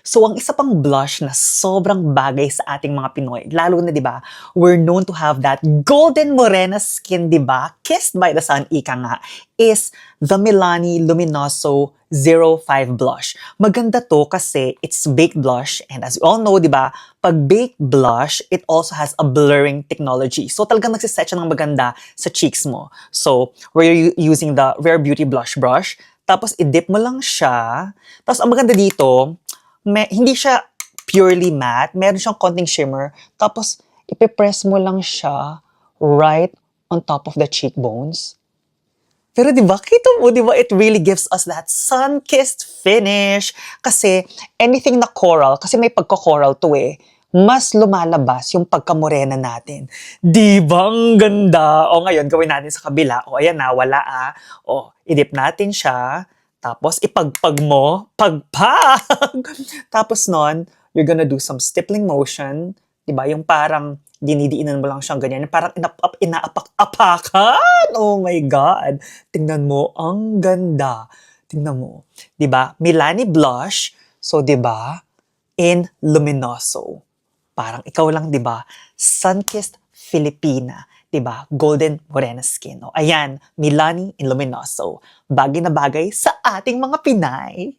So, ang isa pang blush na sobrang bagay sa ating mga Pinoy, lalo na, di ba, we're known to have that golden morena skin, di ba, kissed by the sun, ika nga, is the Milani Luminoso 05 blush. Maganda to kasi it's baked blush, and as we all know, di ba, pag baked blush, it also has a blurring technology. So, talagang nagsiset siya ng maganda sa cheeks mo. So, we're using the Rare Beauty Blush Brush, tapos i-dip mo lang siya. Tapos ang maganda dito, hindi siya purely matte. Meron siyang konting shimmer. Tapos, ipipress mo lang siya right on top of the cheekbones. Pero di ba, kita mo, di ba, it really gives us that sun-kissed finish. Kasi anything na coral, kasi may pagka-coral to eh, mas lumalabas yung pagkamorena natin. Di ba, ang ganda? O ngayon, gawin natin sa kabila. O ayan na, wala ah. O, idip natin siya. Tapos, ipagpag mo. Pagpag! Tapos nun, you're gonna do some stippling motion. Diba? Yung parang dinidiinan mo lang siyang ganyan. Yung parang inaapak-apakan. Oh my God. Tingnan mo, ang ganda. Tingnan mo. Diba? Milani blush. So, diba? In Luminoso. Parang ikaw lang, diba? Sun-kissed Filipina. Diba? Golden morena skin. O, ayan, Milani in Luminoso. Bagay na bagay sa ating mga Pinay.